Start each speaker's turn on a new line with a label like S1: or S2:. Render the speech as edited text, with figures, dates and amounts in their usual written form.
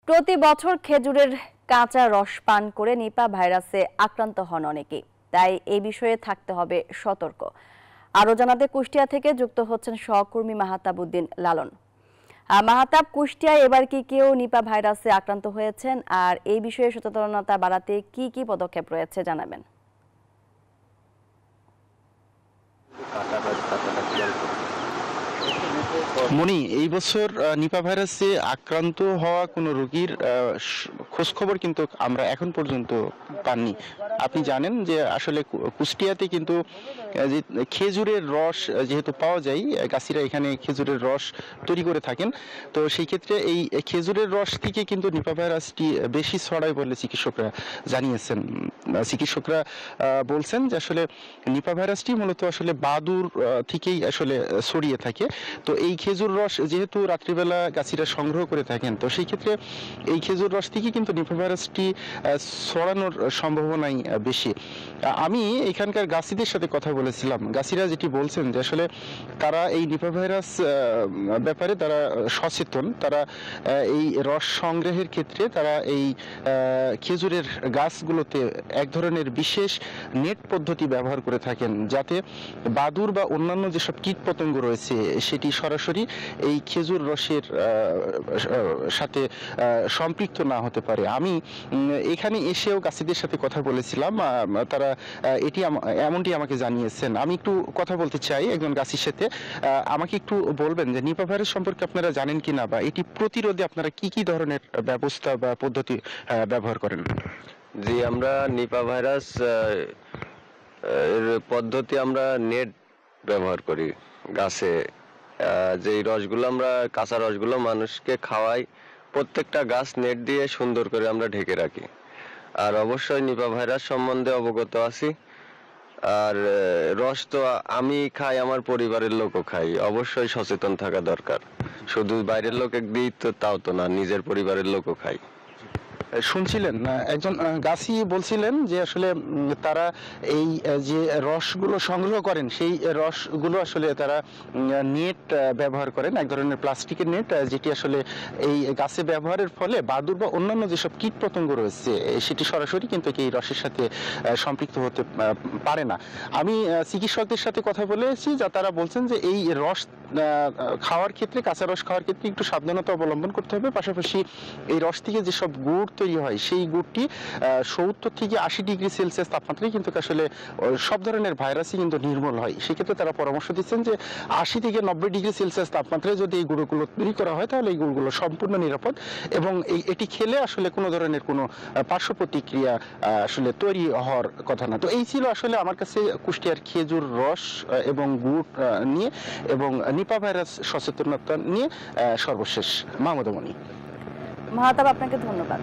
S1: প্রতি বছর খেজুরের কাঁচা রস পান করে নিপা ভাইরাসে আক্রান্ত হন অনেকেই, তাই এই বিষয়ে থাকতে হবে সতর্ক। আরো জানাতে কুষ্টিয়া থেকে যুক্ত হচ্ছেন সহকর্মী মাহতাব উদ্দিন লালন। মাহতাব, কুষ্টিয়ায় এবার কি কেউ নিপা ভাইরাসে আক্রান্ত হয়েছেন, আর এই বিষয়ে সচেতনতা বাড়াতে কি কি পদক্ষেপ রয়েছে জানাবেন।
S2: মনি, এই বছর নিপা ভাইরাসে আক্রান্ত হওয়া কোনো রোগীর খোঁজ খবর কিন্তু আমরা এখন পর্যন্ত পাননি। আপনি জানেন যে আসলে কুষ্টিয়াতে কিন্তু যে খেজুরের রস যেহেতু পাওয়া যায়, গাছিরা এখানে খেজুরের রস তৈরি করে থাকেন, তো সেই ক্ষেত্রে এই খেজুরের রস থেকে কিন্তু নিপা ভাইরাসটি বেশি ছড়ায় বলে চিকিৎসকরা জানিয়েছেন। চিকিৎসকরা বলছেন যে আসলে নিপা ভাইরাসটি মূলত আসলে বাদুর থেকেই আসলে ছড়িয়ে থাকে। তো এই খেজুর রস যেহেতু রাত্রিবেলা গাছিরা সংগ্রহ করে থাকেন, তো সেই ক্ষেত্রে এই খেজুর রস থেকে কিন্তু নিপা ভাইরাসটি ছড়ানোর সম্ভাবনাই বেশি। আমি এখানকার গাছিদের সাথে কথা বলেছিলাম, গাছিরা যেটি বলছেন যে আসলে তারা এই নিপা ভাইরাস ব্যাপারে তারা সচেতন। তারা এই রস সংগ্রহের ক্ষেত্রে তারা এই খেজুরের গাছগুলোতে এক ধরনের বিশেষ নেট পদ্ধতি ব্যবহার করে থাকেন, যাতে বাদুর বা অন্যান্য যেসব কীট পতঙ্গ রয়েছে সেটি সরাসরি এই খেজুর রসের সাথে সম্পৃক্ত না হতে পারে। আমি এখানে এসেও গাছিদের সাথে কথা বলেছিলাম, তারা এমনটি আমাকে জানিয়েছেন। আমি একটু কথা বলতে চাই একজন গাছির সাথে। আমাকে একটু বলবেন যে নিপা ভাইরাস সম্পর্কে আপনারা জানেন কিনা, বা এটি প্রতিরোধে আপনারা কি কি ধরনের ব্যবস্থা বা পদ্ধতি ব্যবহার করেন?
S3: জি, আমরা নিপা ভাইরাস এর পদ্ধতি আমরা নেট ব্যবহার করি গাছে। যেই রসগুলো আমরা কাঁচা রসগুলো মানুষকে খাওয়াই, প্রত্যেকটা গাছ নেট দিয়ে সুন্দর করে আমরা ঢেকে রাখি। আর অবশ্যই নিপা ভাইরাস সম্বন্ধে অবগত আছি। আর রস তো আমি খাই, আমার পরিবারের লোকও খাই। অবশ্যই সচেতন থাকা দরকার। শুধু বাইরের লোকে দিই তো তাও তো না, নিজের পরিবারের লোকও খাই।
S2: শুনছিলেন একজন গাছি বলছিলেন যে আসলে তারা এই যে রসগুলো সংগ্রহ করেন, সেই রসগুলো আসলে তারা নেট ব্যবহার করেন, এক ধরনের প্লাস্টিকের নেট, যেটি আসলে এই গাছে ব্যবহারের ফলে বাদুর বা অন্যান্য যেসব কীট পতঙ্গ রয়েছে সেটি সরাসরি কিন্তু এই রসের সাথে সম্পৃক্ত হতে পারে না। আমি চিকিৎসকদের সাথে কথা বলেছি, যা তারা বলছেন যে এই রস খাওয়ার ক্ষেত্রে, কাঁচা রস খাওয়ার ক্ষেত্রে একটু সাবধানতা অবলম্বন করতে হবে। পাশাপাশি এই রস থেকে যেসব গুড় তৈরি হয়, সেই গুড়টি 70 থেকে 80 ডিগ্রি সেলসিয়াস তাপমাত্রায় কিন্তু আসলে সব ধরনের ভাইরাসই কিন্তু নির্মূল হয়। সেক্ষেত্রে তারা পরামর্শ দিচ্ছেন যে 80 থেকে 90 ডিগ্রি সেলসিয়াস তাপমাত্রায় যদি এই গুঁড়োগুলো তৈরি করা হয়, তাহলে এই গুড়গুলো সম্পূর্ণ নিরাপদ, এবং এটি খেলে আসলে কোনো ধরনের কোনো পার্শ্ব প্রতিক্রিয়া আসলে তৈরি হওয়ার কথা না। তো এই ছিল আসলে আমার কাছে কুষ্টিয়ার খেজুর রস এবং গুড় নিয়ে এবং নিপা ভাইরাস সচেতনতা নিয়ে সর্বশেষ। মাহমুদা মনি।
S1: মাহতাব, আপনাকে ধন্যবাদ।